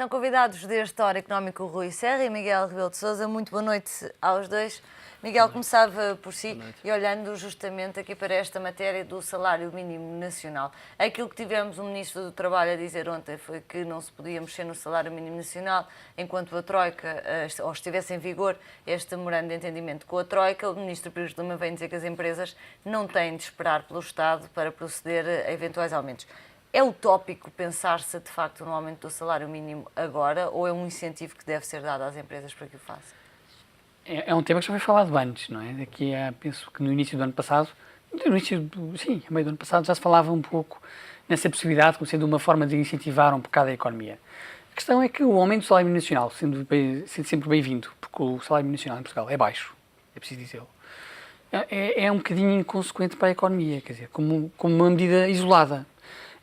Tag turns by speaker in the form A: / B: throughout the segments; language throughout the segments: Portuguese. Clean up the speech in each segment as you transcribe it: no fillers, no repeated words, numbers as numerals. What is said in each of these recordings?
A: São convidados deste Hora Económico Rui Serra e Miguel Rebelo de Sousa. Muito boa noite aos dois. Miguel, começava por si e olhando justamente aqui para esta matéria do salário mínimo nacional. Aquilo que tivemos o Ministro do Trabalho a dizer ontem foi que não se podia mexer no salário mínimo nacional enquanto a Troika, ou estivesse em vigor este memorando de entendimento com a Troika. O Ministro Pires Lima vem dizer que as empresas não têm de esperar pelo Estado para proceder a eventuais aumentos. É utópico pensar-se de facto no aumento do salário mínimo agora ou é um incentivo que deve ser dado às empresas para que o façam?
B: É um tema que já foi falado antes, não é? Penso que no início do ano passado, a meio do ano passado já se falava um pouco nessa possibilidade como sendo uma forma de incentivar um bocado a economia. A questão é que o aumento do salário mínimo nacional, sendo sempre bem-vindo, porque o salário mínimo nacional em Portugal é baixo, é preciso dizê-lo, é um bocadinho inconsequente para a economia, quer dizer, como uma medida isolada.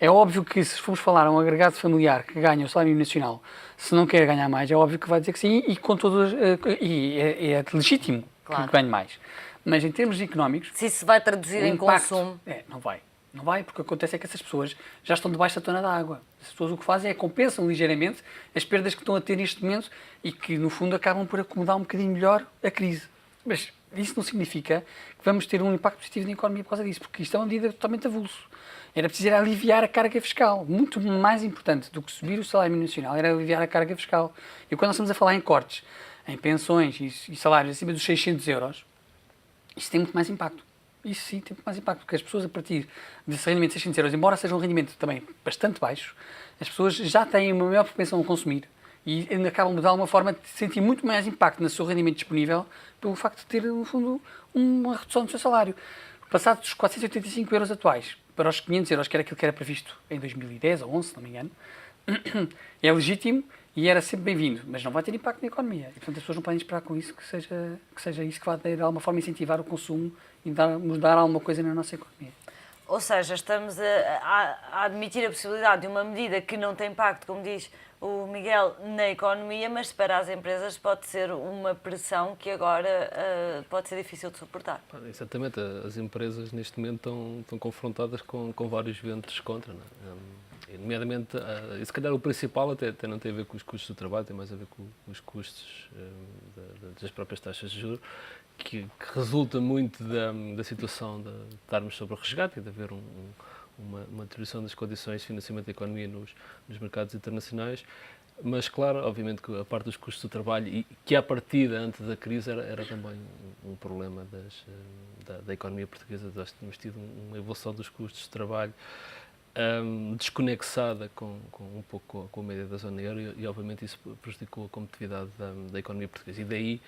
B: É óbvio que se formos falar a um agregado familiar que ganha o salário mínimo nacional, se não quer ganhar mais, é óbvio que vai dizer que sim é legítimo que ganhe mais. Mas em termos económicos...
A: Se isso se vai traduzir em consumo...
B: Não vai. Não vai, porque acontece é que essas pessoas já estão debaixo da tona da água. As pessoas o que fazem é compensam ligeiramente as perdas que estão a ter neste momento e que, no fundo, acabam por acomodar um bocadinho melhor a crise. Mas isso não significa que vamos ter um impacto positivo na economia por causa disso, porque isto é uma medida totalmente avulso. Era preciso aliviar a carga fiscal. Muito mais importante do que subir o salário mínimo nacional era aliviar a carga fiscal. E quando nós estamos a falar em cortes, em pensões e salários acima dos 600 euros, isso tem muito mais impacto. Isso sim tem muito mais impacto, porque as pessoas a partir desse rendimento de 600 euros, embora seja um rendimento também bastante baixo, as pessoas já têm uma maior propensão a consumir e acabam de alguma forma de sentir muito mais impacto no seu rendimento disponível pelo facto de ter, no fundo, uma redução do seu salário. Passados dos 485 euros atuais para os 500 euros, que era aquilo que era previsto em 2010 ou 11, se não me engano, é legítimo e era sempre bem-vindo, mas não vai ter impacto na economia. E, portanto, as pessoas não podem esperar com isso que seja isso que vai, de alguma forma, incentivar o consumo e mudar alguma coisa na nossa economia.
A: Ou seja, estamos a admitir a possibilidade de uma medida que não tem impacto, como diz o Miguel, na economia, mas para as empresas pode ser uma pressão que agora pode ser difícil de suportar.
C: Exatamente, as empresas neste momento estão confrontadas com vários ventos contra, não é? Nomeadamente, e se calhar o principal até não tem a ver com os custos do trabalho, tem mais a ver com os custos das próprias taxas de juros, que resulta muito da situação de estarmos sobre o resgate e de haver uma deterioração das condições de financiamento da economia nos mercados internacionais. Mas, claro, obviamente que a parte dos custos do trabalho, e que à partida, antes da crise, era também um problema da economia portuguesa. Nós tínhamos tido uma evolução dos custos de trabalho desconexada um pouco com a média da zona euro e obviamente isso prejudicou a competitividade da economia portuguesa. E daí,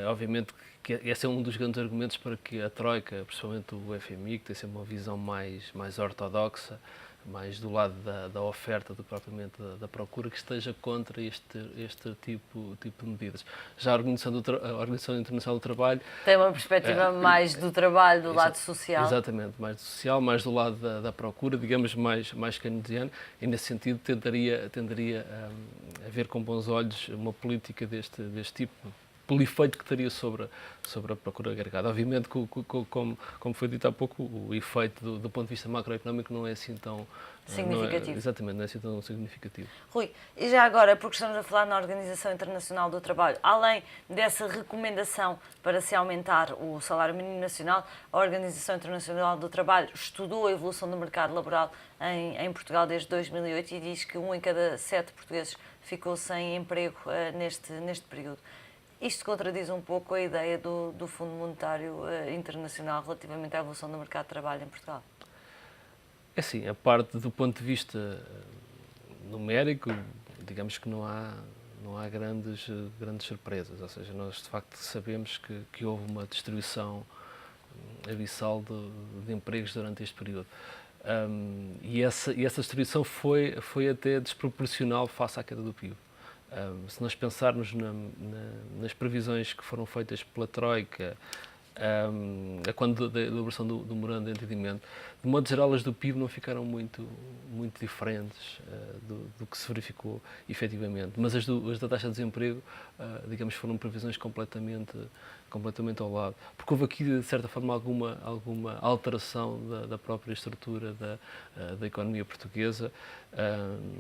C: obviamente, que esse é um dos grandes argumentos para que a Troika, principalmente o FMI, que tem sempre uma visão mais ortodoxa, mais do lado da oferta do que propriamente da procura, que esteja contra este tipo de medidas. Já a Organização Internacional do Trabalho...
A: Tem uma perspectiva mais do trabalho, do lado social.
C: Exatamente, mais do social, mais do lado da procura, digamos, mais keynesiano, e nesse sentido tenderia a ver com bons olhos uma política deste tipo, pelo efeito que teria sobre a procura agregada. Obviamente, como foi dito há pouco, o efeito do ponto de vista macroeconómico não é assim tão
A: significativo.
C: Exatamente, não é assim tão significativo.
A: Rui, e já agora, porque estamos a falar na Organização Internacional do Trabalho, além dessa recomendação para se aumentar o salário mínimo nacional, a Organização Internacional do Trabalho estudou a evolução do mercado laboral em Portugal desde 2008 e diz que 1 em cada 7 portugueses ficou sem emprego neste período. Isto contradiz um pouco a ideia do Fundo Monetário Internacional relativamente à evolução do mercado de trabalho em Portugal?
C: É assim, a parte do ponto de vista numérico, digamos que não há grandes surpresas, ou seja, nós de facto sabemos que houve uma distribuição abissal de empregos durante este período. E essa distribuição foi até desproporcional face à queda do PIB. Se nós pensarmos nas previsões que foram feitas pela Troika, quando da elaboração do memorando de entendimento, de modo geral, as do PIB não ficaram muito diferentes do que se verificou efetivamente, mas as da taxa de desemprego, digamos, foram previsões completamente ao lado, porque houve aqui, de certa forma, alguma alteração da própria estrutura da economia portuguesa,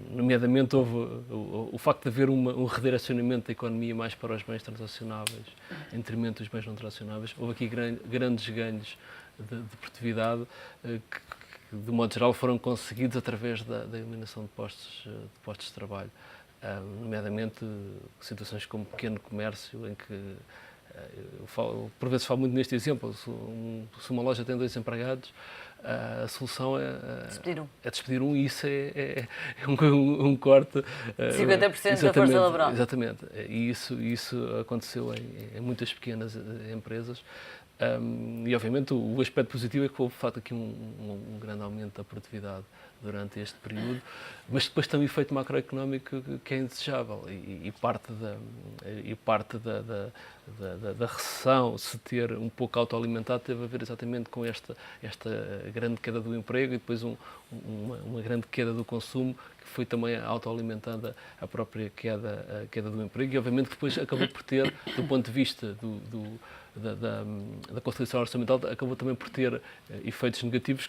C: nomeadamente houve o facto de haver um redirecionamento da economia mais para os bens transacionáveis, em detrimento dos bens não transacionáveis. Houve aqui grandes ganhos de produtividade que, de modo geral, foram conseguidos através da eliminação de postos de trabalho, nomeadamente situações como pequeno comércio, em que por vezes falo muito neste exemplo, se uma loja tem 2 empregados, a solução é despedir um, e isso é um corte...
A: 50% da força laboral.
C: Exatamente, e isso aconteceu em muitas pequenas empresas. E obviamente o aspecto positivo é que houve de facto aqui um grande aumento da produtividade durante este período, mas depois tem um efeito macroeconómico que é indesejável, e parte da recessão, se ter um pouco autoalimentado, teve a ver exatamente com esta grande queda do emprego e depois uma grande queda do consumo, que foi também autoalimentando a própria queda do emprego, e obviamente que depois acabou por ter, do ponto de vista da consolidação orçamental, acabou também por ter efeitos negativos,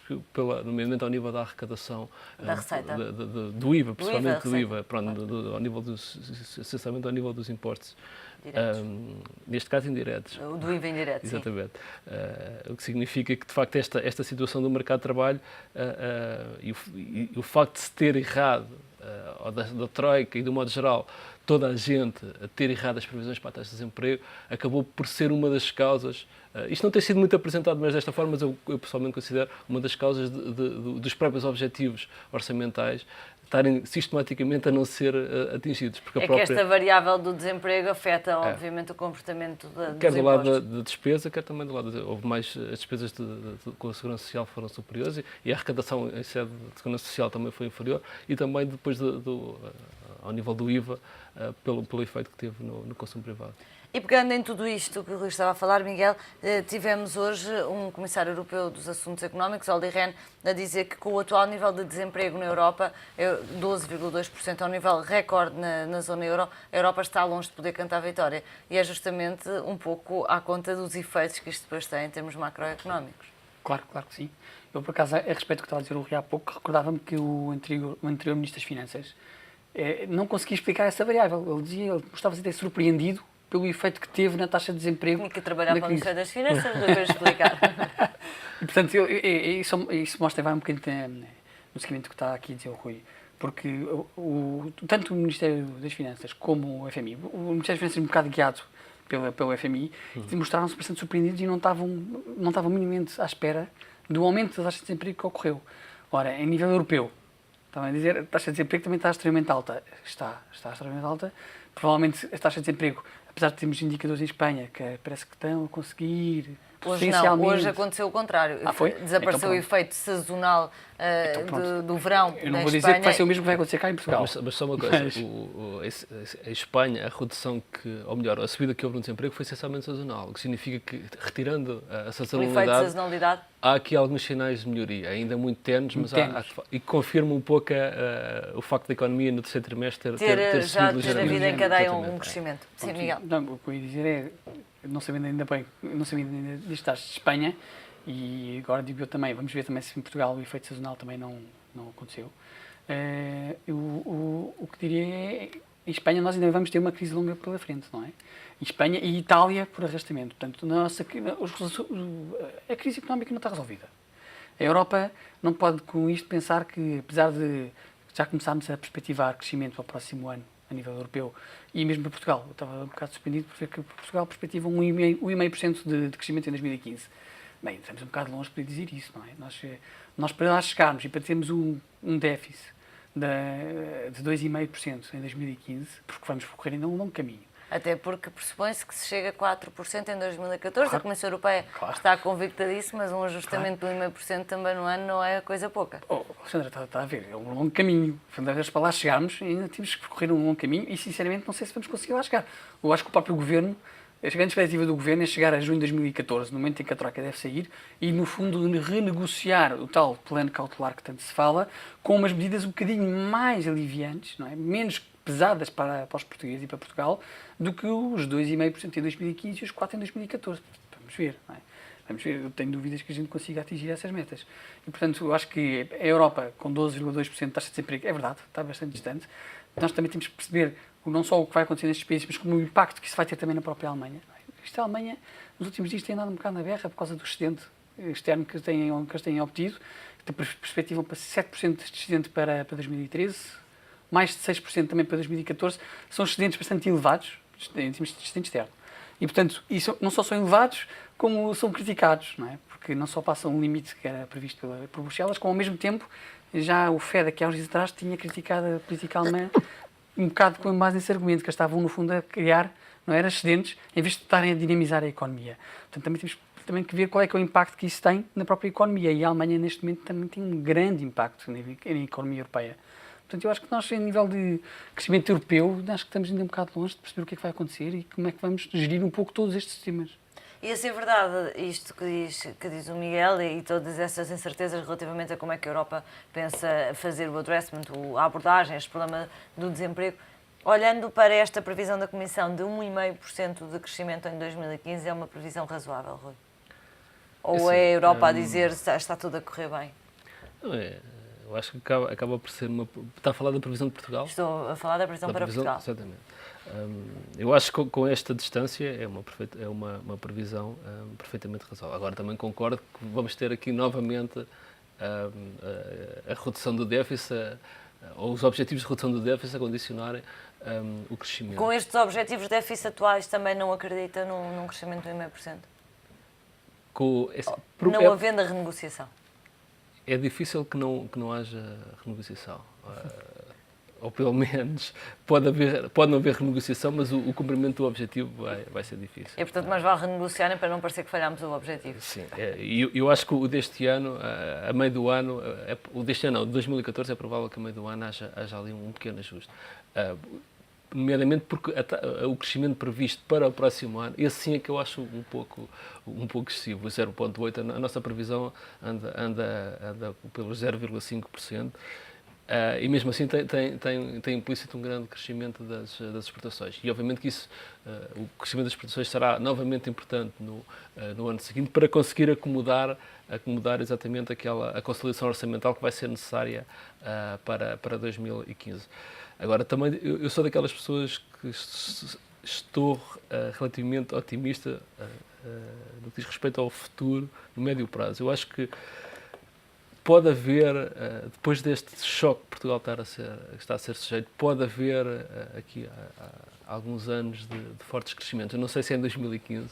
C: nomeadamente ao nível da arrecadação
A: da receita,
C: do IVA, principalmente do IVA, pronto, ao nível essencialmente ao nível dos impostos. Neste caso indiretos.
A: Do IVA indireto,
C: exatamente. O que significa que, de facto, esta situação do mercado de trabalho e o facto de se ter errado, ou da Troika e do modo geral, toda a gente a ter errado as previsões para a taxa de desemprego, acabou por ser uma das causas. Isto não tem sido muito apresentado, mas desta forma, mas eu pessoalmente considero uma das causas dos próprios objetivos orçamentais estarem sistematicamente a não ser atingidos. Porque
A: que esta variável do desemprego afeta, obviamente, o comportamento dos impostos.
C: Quer do lado da despesa, quer também do lado... Houve mais... As despesas com a Segurança Social foram superiores, e a arrecadação em sede de Segurança Social também foi inferior, e também depois ao nível do IVA, pelo efeito que teve no consumo privado.
A: E pegando em tudo isto que o Rui estava a falar, Miguel, tivemos hoje um comissário europeu dos assuntos económicos, Olli Rehn, a dizer que com o atual nível de desemprego na Europa, 12,2%, é um nível recorde na zona euro, a Europa está longe de poder cantar a vitória. E é justamente um pouco à conta dos efeitos que isto depois tem em termos macroeconómicos.
B: Claro que sim. Eu, por acaso, a respeito do que estava a dizer o Rui há pouco, recordava-me que o anterior Ministro das Finanças não conseguia explicar essa variável. Ele estava-se até surpreendido pelo efeito que teve na taxa de desemprego.
A: Tinha que trabalhar para o Ministério das Finanças, depois explicar.
B: E, portanto, isso mostra, vai um bocadinho no seguimento que está aqui a dizer o Rui, porque tanto o Ministério das Finanças como o FMI, o Ministério das Finanças um bocado guiado pelo FMI, mostraram-se bastante surpreendidos e não estavam minimamente à espera do aumento da taxa de desemprego que ocorreu. Ora, em nível europeu, estava a dizer, a taxa de desemprego também está extremamente alta. Está extremamente alta. Provavelmente a taxa de desemprego, apesar de termos indicadores em Espanha que parece que estão a conseguir...
A: Hoje não, hoje aconteceu o contrário.
B: Foi?
A: Desapareceu
B: então,
A: o efeito sazonal do verão.
B: Eu não vou dizer que vai ser o mesmo que vai acontecer cá em Portugal.
C: Mas só uma coisa, a Espanha, a redução ou melhor, a subida que houve no desemprego foi essencialmente sazonal, o que significa que, retirando a
A: sazonalidade,
C: há aqui alguns sinais de melhoria, ainda muito tenues, mas e confirma um pouco o facto da economia no terceiro trimestre ter
A: subido
C: ligeiramente.
A: A vida em cadeia um crescimento. Sim, Miguel.
B: Não, o que eu ia dizer é, não sabendo ainda das taxas de Espanha, e agora digo eu também, vamos ver também se em Portugal o efeito sazonal também não aconteceu. O que diria é, em Espanha nós ainda vamos ter uma crise longa pela frente, não é? Em Espanha e Itália por arrastamento. Portanto, a crise económica não está resolvida. A Europa não pode com isto pensar que, apesar de já começarmos a perspectivar crescimento para o próximo ano a nível europeu, e mesmo para Portugal, eu estava um bocado surpreendido por ver que Portugal perspectiva 1,5% de crescimento em 2015. Bem, estamos um bocado longe para dizer isso, não é? Nós para lá chegarmos e para termos um déficit de 2,5% em 2015, porque vamos percorrer ainda um longo caminho.
A: Até porque pressupõe-se que se chega a 4% em 2014. Claro. A Comissão Europeia está convicta disso, mas um ajustamento de 1,5% também no ano não é coisa pouca.
B: Alexandra, está a ver, é um longo caminho. Para lá chegarmos, ainda temos que percorrer um longo caminho e, sinceramente, não sei se vamos conseguir lá chegar. Eu acho que o próprio Governo a grande expectativa do Governo é chegar a junho de 2014, no momento em que a Troika deve sair, e, no fundo, renegociar o tal plano cautelar que tanto se fala, com umas medidas um bocadinho mais aliviantes, não é? Menos pesadas para os portugueses e para Portugal, do que os 2,5% em 2015 e os 4% em 2014. Vamos ver, não é? Vamos ver, eu tenho dúvidas que a gente consiga atingir essas metas. E, portanto, eu acho que a Europa, com 12,2% de taxa de desemprego, é verdade, está bastante distante. Nós também temos que perceber não só o que vai acontecer nestes países, mas como o impacto que isso vai ter também na própria Alemanha. Isto, a Alemanha, nos últimos dias, tem andado um bocado na berra por causa do excedente externo que eles têm obtido. Perspectivam para 7% de excedente para 2013, mais de 6% também para 2014. São excedentes bastante elevados, em termos de excedente externo. E, portanto, isso não só são elevados, como são criticados, não é? Porque não só passam um limite que era previsto por Bruxelas, como ao mesmo tempo já o FED, aqui há uns dias atrás, tinha criticado a política alemã um bocado com base nesse argumento, que eles estavam, no fundo, a criar, não era, excedentes, em vez de estarem a dinamizar a economia. Portanto, também temos que ver qual é que é o impacto que isso tem na própria economia. E a Alemanha, neste momento, também tem um grande impacto na economia europeia. Portanto, eu acho que nós, em nível de crescimento europeu, acho que estamos ainda um bocado longe de perceber o que é que vai acontecer e como é que vamos gerir um pouco todos estes sistemas.
A: E a ser verdade, isto que diz o Miguel e todas essas incertezas relativamente a como é que a Europa pensa fazer o addressment, a abordagem, este problema do desemprego, olhando para esta previsão da Comissão de 1,5% de crescimento em 2015, é uma previsão razoável, Rui? Ou é a Europa a dizer está tudo a correr bem?
C: Não é. Eu acho que acaba por ser uma... Está a falar da previsão de Portugal?
A: Estou a falar da previsão para Portugal.
C: Exatamente. Eu acho que com esta distância é uma previsão perfeitamente razoável. Agora também concordo que vamos ter aqui novamente a redução do déficit, ou os objetivos de redução do déficit a condicionarem o crescimento.
A: Com estes objetivos de déficit atuais também não acredita num crescimento de 1,5%? Não havendo a renegociação?
C: É difícil que não haja renegociação. Ou pelo menos pode não haver renegociação, mas o cumprimento do objetivo vai ser difícil.
A: E portanto mais vale renegociarem para não parecer que falhámos o objetivo.
C: Sim, eu acho que o deste ano, a meio do ano, o deste ano não, de 2014 é provável que a meio do ano haja ali um pequeno ajuste. Nomeadamente porque o crescimento previsto para o próximo ano, esse sim é que eu acho um pouco excessivo, o 0,8%. A nossa previsão anda pelos 0,5%. E mesmo assim tem implícito um grande crescimento das exportações. E obviamente que o crescimento das exportações será novamente importante no ano seguinte para conseguir acomodar exatamente a consolidação orçamental que vai ser necessária para 2015. Agora, também eu sou daquelas pessoas que estou relativamente otimista no que diz respeito ao futuro, no médio prazo. Eu acho que pode haver, depois deste choque que Portugal está a ser sujeito, pode haver aqui alguns anos de fortes crescimentos. Eu não sei se é em 2015,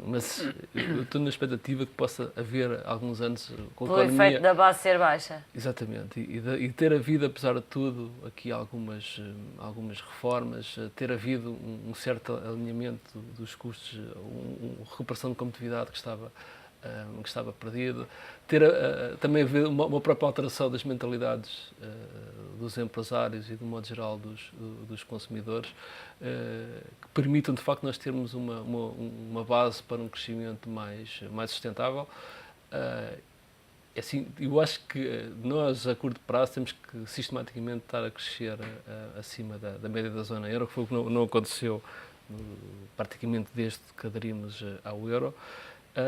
C: mas eu estou na expectativa de que possa haver alguns anos com a economia...
A: Pelo efeito da base ser baixa.
C: Exatamente. E ter havido, apesar de tudo, aqui algumas reformas, ter havido um certo alinhamento dos custos, uma recuperação de competitividade que estava perdido, ter também haver uma própria alteração das mentalidades dos empresários e, de modo geral, dos consumidores, que permitam, de facto, nós termos uma base para um crescimento mais sustentável. Assim, eu acho que nós, a curto prazo, temos que sistematicamente estar a crescer acima da média da zona euro, que foi o que não aconteceu praticamente desde que aderimos ao euro.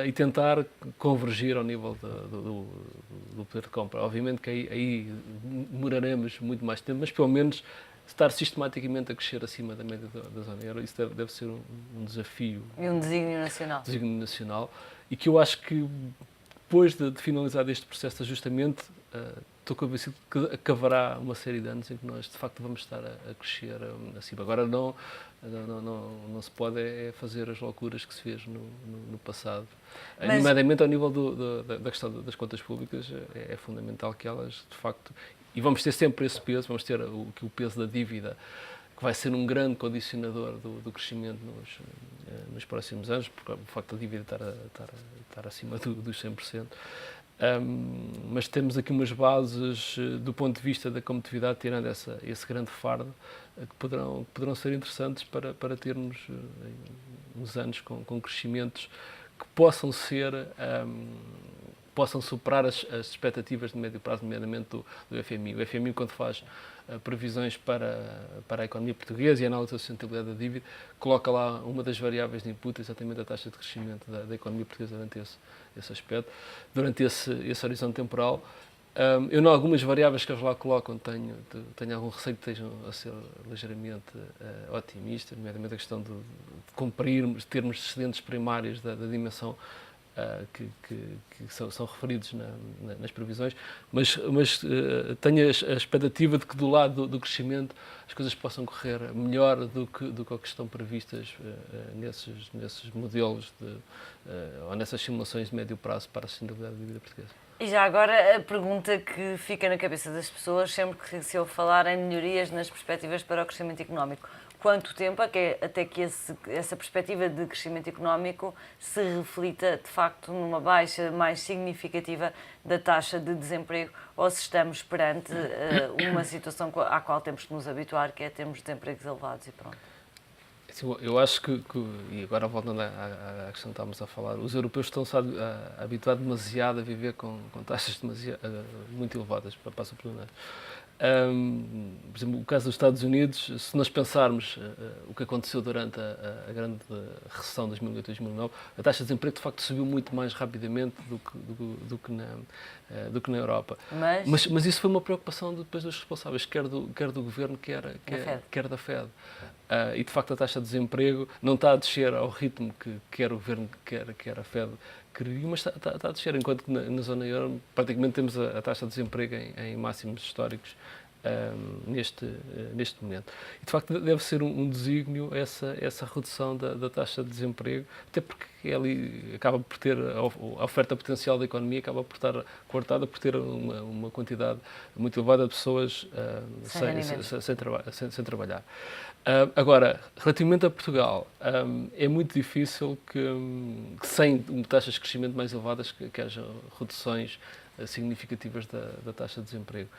C: E tentar convergir ao nível do poder de compra. Obviamente que aí demoraremos muito mais tempo, mas pelo menos estar sistematicamente a crescer acima da média da zona euro, isso deve ser um desafio.
A: E um desígnio nacional.
C: E que eu acho que depois de finalizar este processo de ajustamento, estou convencido que haverá uma série de anos em que nós, de facto, vamos estar a crescer acima. Agora não se pode fazer as loucuras que se fez no passado. Nomeadamente ao nível da questão das contas públicas, é fundamental que elas, de facto, e vamos ter sempre esse peso, vamos ter o peso da dívida, que vai ser um grande condicionador do crescimento nos próximos anos, porque o facto da dívida estar acima dos 100%. mas temos aqui umas bases do ponto de vista da competitividade, tirando esse grande fardo, que poderão ser interessantes para termos uns anos com crescimentos que possam superar as expectativas de médio prazo, nomeadamente do FMI. O FMI, quando faz previsões para a economia portuguesa e análise da sustentabilidade da dívida, coloca lá uma das variáveis de input, exatamente a taxa de crescimento da economia portuguesa durante esse aspecto, durante esse horizonte temporal. Eu, em algumas variáveis que eles lá colocam, tenho algum receio que estejam a ser ligeiramente otimistas, nomeadamente a questão de cumprirmos, termos excedentes primários da dimensão que são referidos nas previsões, mas tenho a expectativa de que do lado do crescimento as coisas possam correr melhor do que o que estão previstas nesses modelos ou nessas simulações de médio prazo para a sustentabilidade da dívida portuguesa.
A: E já agora a pergunta que fica na cabeça das pessoas sempre que se ouve falar em melhorias nas perspectivas para o crescimento económico. Quanto tempo até que essa perspectiva de crescimento económico se reflita de facto numa baixa mais significativa da taxa de desemprego, ou se estamos perante uma situação à qual temos que nos habituar, que é termos desempregos elevados e pronto?
C: Eu acho que e agora voltando à questão que estávamos a falar, os europeus estão-se habituados demasiado a viver com taxas muito elevadas, passa por nós. Por exemplo, o caso dos Estados Unidos, se nós pensarmos o que aconteceu durante a grande recessão de 2008-2009, a taxa de desemprego de facto subiu muito mais rapidamente do que na Europa. Mas isso foi uma preocupação depois dos responsáveis, quer do governo, quer da Fed. E de facto a taxa de desemprego não está a descer ao ritmo que quer o governo, quer a Fed queria, mas está a descer, enquanto que na zona euro praticamente temos a taxa de desemprego em máximos históricos neste momento. E de facto deve ser um desígnio essa redução da taxa de desemprego, até porque ali acaba por ter a oferta potencial da economia acaba por estar cortada por ter uma quantidade muito elevada de pessoas sem trabalhar. Agora, relativamente a Portugal, é muito difícil que sem taxas de crescimento mais elevadas que haja reduções significativas da taxa de desemprego.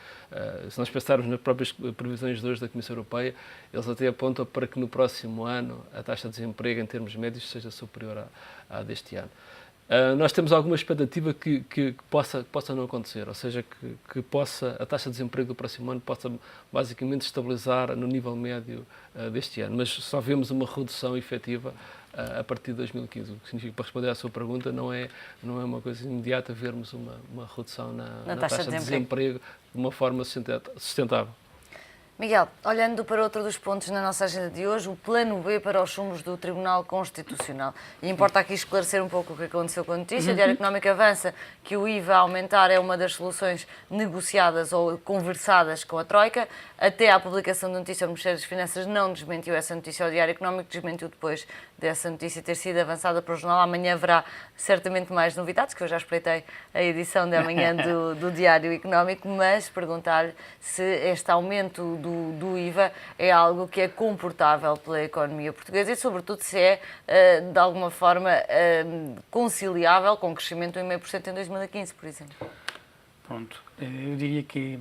C: Se nós pensarmos nas próprias previsões de hoje da Comissão Europeia, eles até apontam para que no próximo ano a taxa de desemprego em termos médios seja superior à deste ano. Nós temos alguma expectativa que possa não acontecer, ou seja, que a taxa de desemprego do próximo ano possa basicamente estabilizar no nível médio deste ano, mas só vemos uma redução efetiva a partir de 2015, o que significa, para responder à sua pergunta, não é uma coisa imediata vermos uma redução na taxa de desemprego de uma forma sustentável.
A: Miguel, olhando para outro dos pontos na nossa agenda de hoje, o plano B para os sumos do Tribunal Constitucional. E importa aqui esclarecer um pouco o que aconteceu com a notícia. O Diário Económico avança que o IVA a aumentar é uma das soluções negociadas ou conversadas com a Troika. Até à publicação da notícia, o Ministério das Finanças não desmentiu essa notícia ao Diário Económico, desmentiu depois dessa notícia ter sido avançada para o jornal. Amanhã haverá certamente mais novidades, que eu já espreitei a edição de amanhã do Diário Económico, mas perguntar-lhe se este aumento do IVA é algo que é comportável pela economia portuguesa e, sobretudo, se é, de alguma forma, conciliável com o crescimento de 1,5% em 2015, por exemplo.
B: Pronto, eu diria que,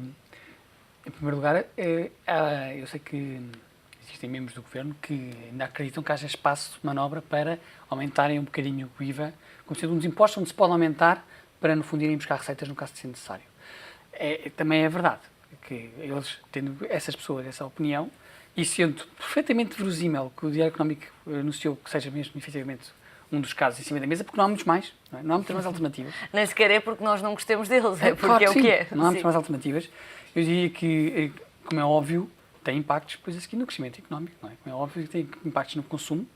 B: em primeiro lugar, eu sei que existem membros do Governo que ainda acreditam que haja espaço de manobra para aumentarem um bocadinho o IVA, como sendo um dos impostos onde se pode aumentar para, no fundo, irem buscar receitas no caso de ser necessário. Também é verdade que eles, tendo essas pessoas essa opinião, e sendo perfeitamente verosímil que o Diário Económico anunciou que seja mesmo, efetivamente, um dos casos em cima da mesa, porque não há muitos mais, não há muitas mais alternativas.
A: Nem sequer é porque nós não gostemos deles, é porque
B: claro
A: é o que é.
B: Não há muitas mais alternativas. Eu diria que, como é óbvio, tem impactos depois a seguir no crescimento económico, não é? Como é óbvio que tem impactos no consumo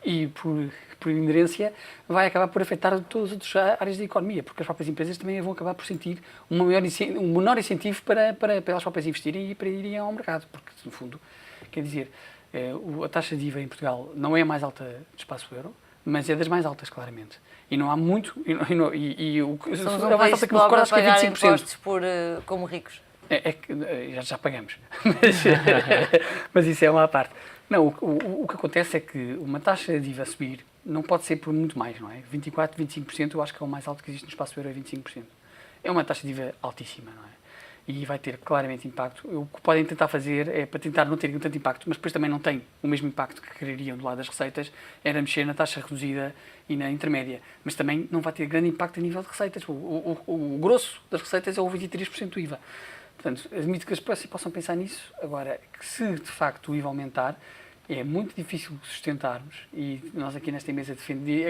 B: e, por inerência, vai acabar por afetar todas as outras áreas da economia, porque as próprias empresas também vão acabar por sentir um menor incentivo para elas próprias investirem e para irem ao mercado, porque, no fundo, quer dizer, a taxa de IVA em Portugal não é a mais alta do espaço euro, mas é das mais altas, claramente. E não há muito...
A: Somos um país que cobra pagar impostos como ricos.
B: Já pagamos. Mas isso é uma à parte. Não, o que acontece é que uma taxa de IVA subir não pode ser por muito mais, não é? 24%, 25% eu acho que é o mais alto que existe no espaço euro, é 25%. é uma taxa de IVA altíssima, não é? E vai ter claramente impacto. O que podem tentar fazer é, para tentar não ter tanto impacto, mas depois também não tem o mesmo impacto que quereriam do lado das receitas, era mexer na taxa reduzida e na intermédia. Mas também não vai ter grande impacto a nível de receitas. O grosso das receitas é o 23% do IVA. Portanto, admito que as pessoas possam pensar nisso. Agora, que se de facto o IVA aumentar, é muito difícil sustentarmos, e nós aqui nesta mesa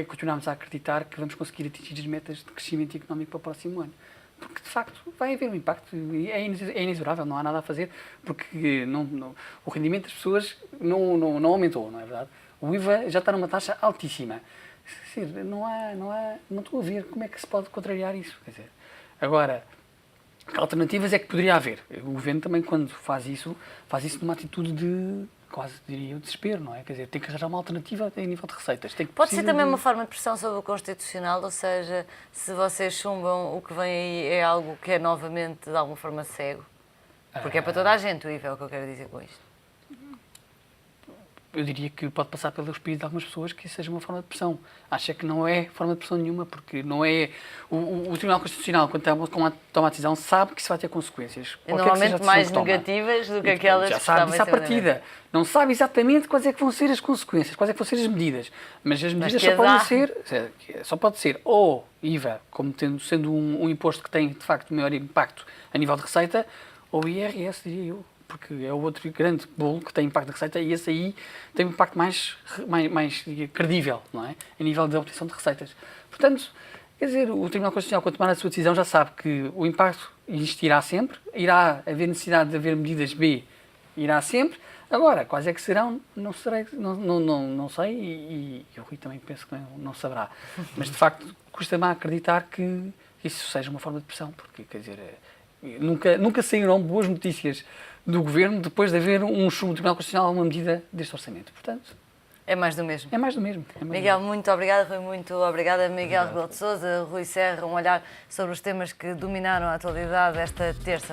B: continuamos a acreditar que vamos conseguir atingir as metas de crescimento económico para o próximo ano. Porque, de facto, vai haver um impacto, e é inexorável, não há nada a fazer, porque o rendimento das pessoas não aumentou, não é verdade? O IVA já está numa taxa altíssima. Quer dizer, não estou a ver como é que se pode contrariar isso. Quer dizer, agora, que alternativas é que poderia haver? O governo também, quando faz isso numa atitude de, quase diria, desespero, não é? Quer dizer, tem que arranjar uma alternativa a nível de receitas.
A: Pode ser também uma forma de pressão sobre o Constitucional, ou seja, se vocês chumbam, o que vem aí é algo que é novamente, de alguma forma, cego. Porque é para toda a gente o IVA, é o que eu quero dizer com isto.
B: Eu diria que pode passar pelo espírito de algumas pessoas que isso seja uma forma de pressão. Acha que não é forma de pressão nenhuma, porque não é... O Tribunal Constitucional, quando toma a decisão, sabe que isso vai ter consequências.
A: E normalmente mais negativas do que aquelas que
B: já sabe disso à partida. Não sabe exatamente quais é que vão ser as consequências, quais é que vão ser as medidas. Mas as medidas só podem ser ou IVA, como sendo um imposto que tem, de facto, maior impacto a nível de receita, ou IRS, diria eu. Porque é o outro grande bolo que tem impacto na receita, e esse aí tem um impacto mais credível, não é? A nível de obtenção de receitas. Portanto, quer dizer, o Tribunal Constitucional, quando tomar a sua decisão, já sabe que o impacto existirá sempre, irá haver necessidade de haver medidas B, irá sempre. Agora, quais é que serão, não sei, e o Rui também penso que não saberá. Mas, de facto, custa-me a acreditar que isso seja uma forma de pressão, porque, quer dizer, nunca saíram boas notícias do Governo depois de haver um chumbo do Tribunal Constitucional a uma medida deste orçamento. Portanto,
A: é mais do mesmo.
B: É mais do mesmo.
A: Miguel, muito obrigada. Rui, muito obrigada. Miguel Rebelo de Sousa, Rui Serra, um olhar sobre os temas que dominaram a atualidade esta terça.